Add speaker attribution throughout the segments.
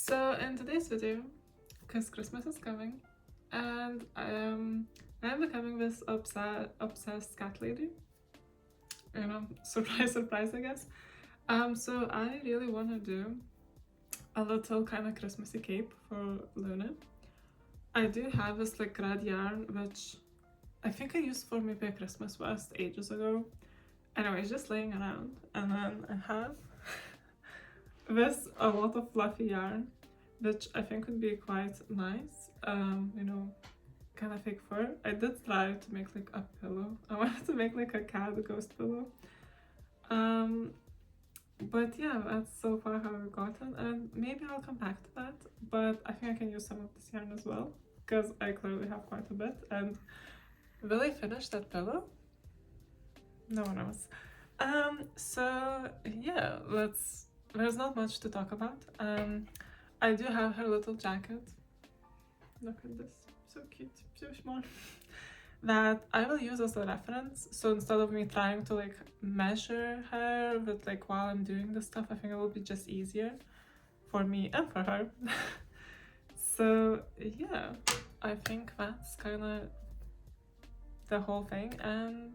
Speaker 1: So in today's video, because Christmas is coming, and I'm becoming this obsessed cat lady. You know, surprise, surprise, I guess. So I really want to do a little kind of Christmassy cape for Luna. I do have this like red yarn, which I think I used for maybe a Christmas vest ages ago. Anyway, it's just laying around, and then I have this a lot of fluffy yarn, which I think would be quite nice. You know, kind of fake fur. I did try to make like a pillow. I wanted to make like a cat ghost pillow. But yeah, that's so far how I've gotten, and maybe I'll come back to that. But I think I can use some of this yarn as well, because I clearly have quite a bit. And will I finish that pillow? No one knows. So yeah, there's not much to talk about. I do have her little jacket. Look at this, so cute, so small. That I will use as a reference. So instead of me trying to like measure her with like while I'm doing this stuff, I think it will be just easier for me and for her. So yeah, I think that's kind of the whole thing, and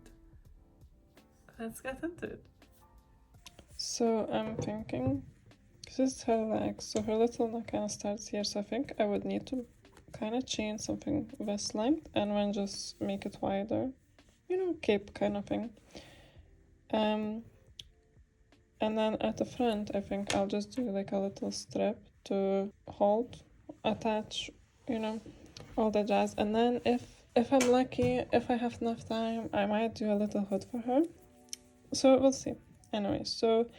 Speaker 1: let's get into it. So I'm thinking, this is her legs, so her little neck kind of starts here, so I think I would need to kind of chain something this length and then just make it wider, you know, cape kind of thing. And then at the front, I think I'll just do like a little strip to hold, attach, you know, all the jazz. And then if I'm lucky, if I have enough time, I might do a little hood for her. So we'll see. Anyway, so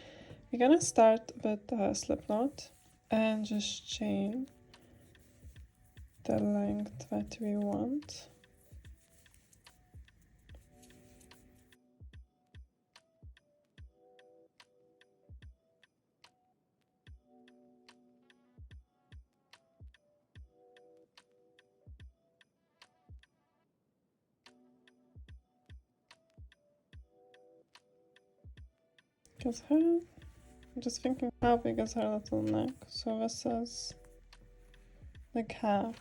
Speaker 1: we're gonna start with the slip knot and just chain the length that we want. Because her, I'm just thinking how big is her little neck. So this is like half.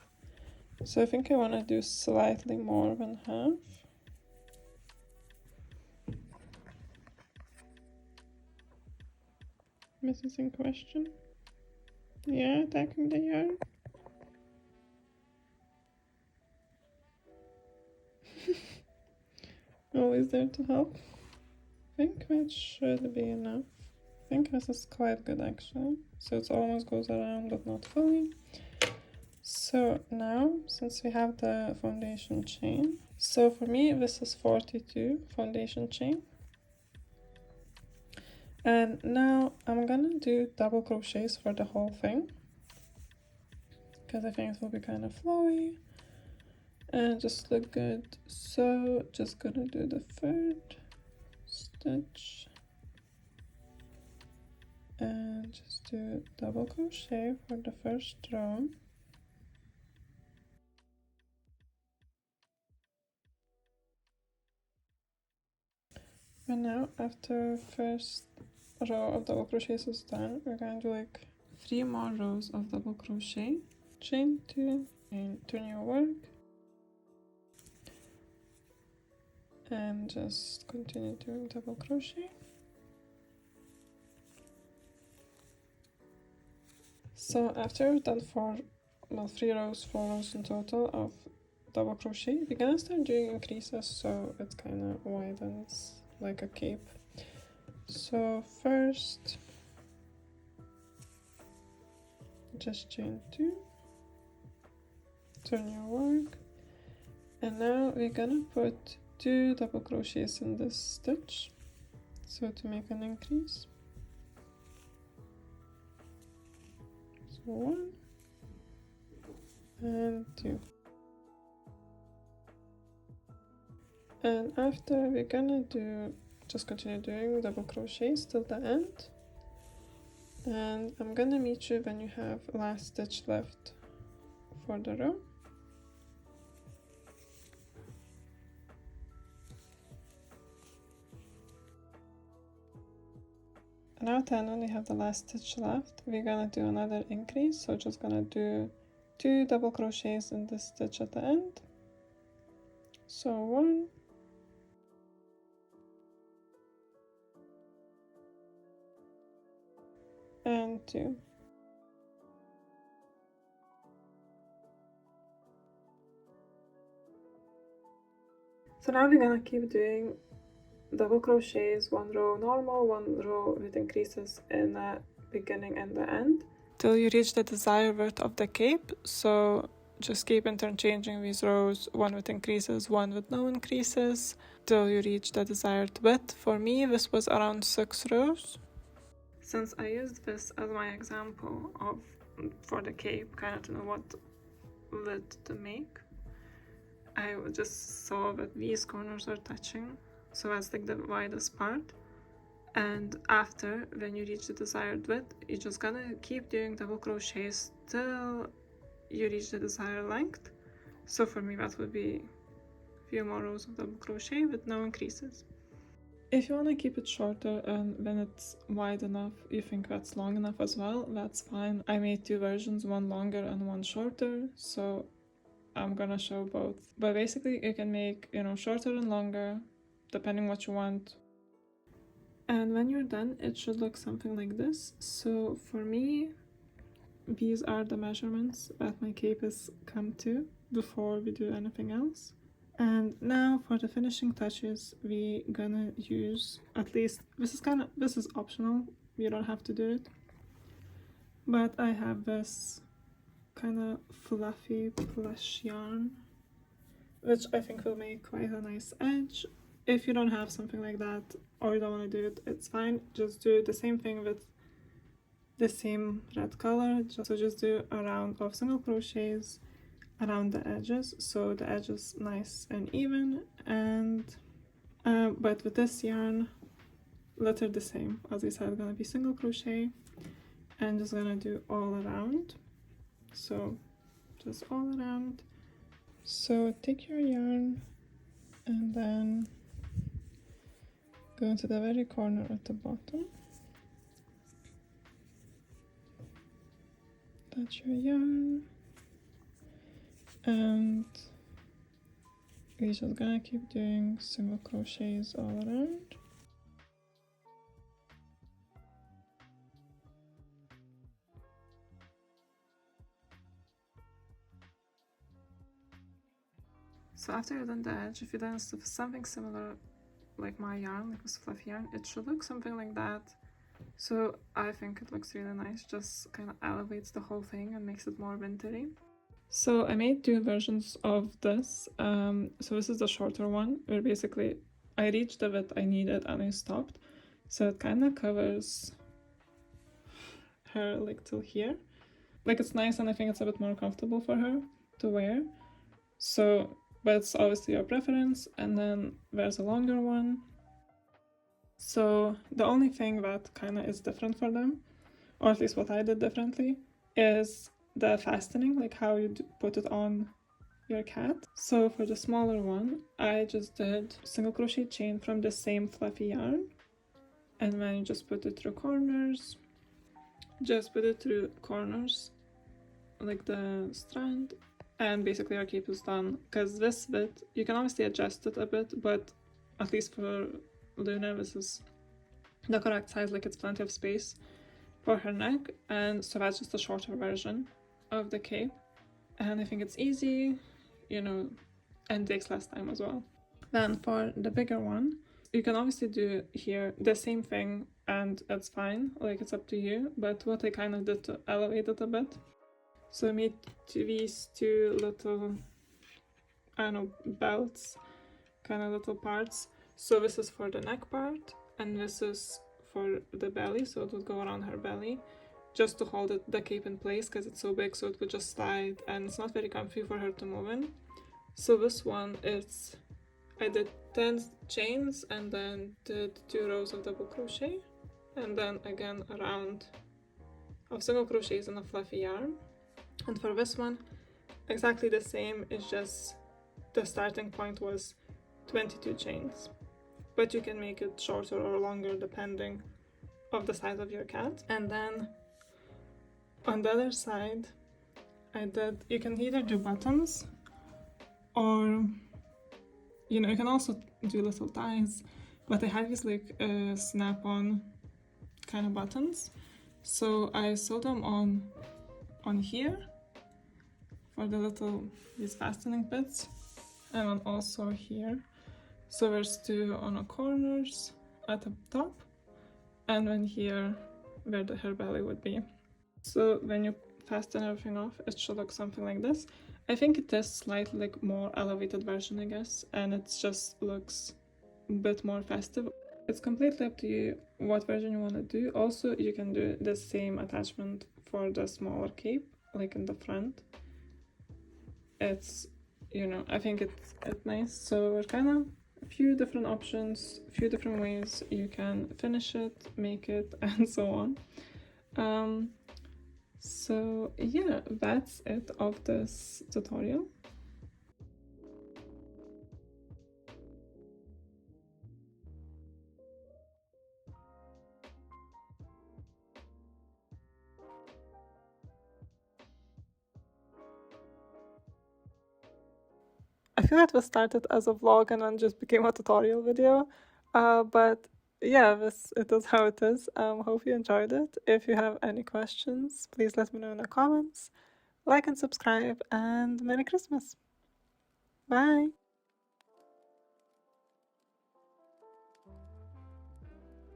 Speaker 1: So I think I want to do slightly more than half. Mrs. in question? Yeah, attacking the yarn. Always there to help. I think that should be enough. I think this is quite good actually. So it almost goes around but not fully. So now, since we have the foundation chain, so for me this is 42 foundation chain. And now I'm gonna do double crochets for the whole thing, because I think it will be kind of flowy and just look good. So just gonna do the third stitch and just do double crochet for the first row. And now after first row of double crochets is done, we're gonna do like 3 more rows of double crochet, chain 2 and turn your work, and just continue doing double crochet. So after we've done 4 rows, 4 rows in total of double crochet, we're gonna start doing increases so it kind of widens like a cape. So first, just chain 2, turn your work, and now we're gonna put 2 double crochets in this stitch, so to make an increase. So 1 and 2. And after we're gonna just continue doing double crochets till the end, and I'm gonna meet you when you have last stitch left for the row. Now then, when we have the last stitch left, we're gonna do another increase, so just gonna do 2 double crochets in this stitch at the end. So 1 and 2. So now we're gonna keep doing double crochets, 1 row normal, 1 row with increases in the beginning and the end, till you reach the desired width of the cape. So just keep interchanging these rows, 1 with increases, 1 with no increases, till you reach the desired width. For me, this was around 6 rows. Since I used this as my example for the cape, kind of to know what width to make, I just saw that these corners are touching, so that's like the widest part. And after, when you reach the desired width, you're just gonna keep doing double crochets till you reach the desired length. So for me, that would be a few more rows of double crochet with no increases. If you want to keep it shorter and when it's wide enough, you think that's long enough as well, that's fine. I made 2 versions, one longer and one shorter, so I'm gonna show both. But basically you can make, shorter and longer, depending what you want. And when you're done, it should look something like this. So for me, these are the measurements that my cape has come to before we do anything else. And now for the finishing touches, we're gonna use, at least, this is optional, you don't have to do it. But I have this kind of fluffy plush yarn, which I think will make quite a nice edge. If you don't have something like that or you don't want to do it, it's fine. Just do the same thing with the same red color. So just do a round of single crochets around the edges, so the edge is nice and even. And but with this yarn, letter the same. As I said, gonna be single crochet and just gonna do all around. So just all around. So take your yarn and then go into the very corner at the bottom, touch your yarn, and we're just gonna keep doing single crochets all around. So after you've done the edge, if you done something similar like my yarn, like this fluffy yarn, it should look something like that. So I think it looks really nice, just kind of elevates the whole thing and makes it more wintry. So I made 2 versions of this. So this is the shorter one, where basically I reached the width I needed and I stopped. So it kind of covers her like till here. Like it's nice and I think it's a bit more comfortable for her to wear. So, but it's obviously your preference. And then there's a longer one. So the only thing that kind of is different for them, or at least what I did differently, is the fastening, like how you put it on your cat. So for the smaller one, I just did single crochet chain from the same fluffy yarn, and then you just put it through corners, like the strand, and basically our cape is done. Because this bit, you can obviously adjust it a bit, but at least for Luna, this is the correct size, like it's plenty of space for her neck, and so that's just a shorter version of the cape. And I think it's easy, and takes less time as well. Then for the bigger one, you can obviously do here the same thing and it's fine, like it's up to you. But what I kind of did to elevate it a bit, so I made these 2 little, belts, kind of little parts. So this is for the neck part and this is for the belly, so it would go around her belly, just to hold the cape in place because it's so big, so it would just slide and it's not very comfy for her to move in. So this one is, I did 10 chains and then did 2 rows of double crochet and then again a round of single crochets in a fluffy yarn. And for this one, exactly the same, it's just the starting point was 22 chains, but you can make it shorter or longer depending of the size of your cat. And then on the other side, you can either do buttons or, you know, you can also do little ties, but I have these like snap-on kind of buttons. So I sewed them on here for these fastening bits, and then also here. So there's two on the corners at the top, and then here where her belly would be. So when you fasten everything off, it should look something like this. I think it is slightly like more elevated version, I guess, and it just looks a bit more festive. It's completely up to you what version you want to do. Also, you can do the same attachment for the smaller cape, like in the front. It's, you know, I think it's nice. So we're kind of a few different options, a few different ways you can finish it, make it, and so on. So yeah, that's it of this tutorial. I feel it was started as a vlog and then just became a tutorial video, but yeah, it is how it is. Hope you enjoyed it. If you have any questions, please let me know in the comments. Like and subscribe, and Merry Christmas. Bye.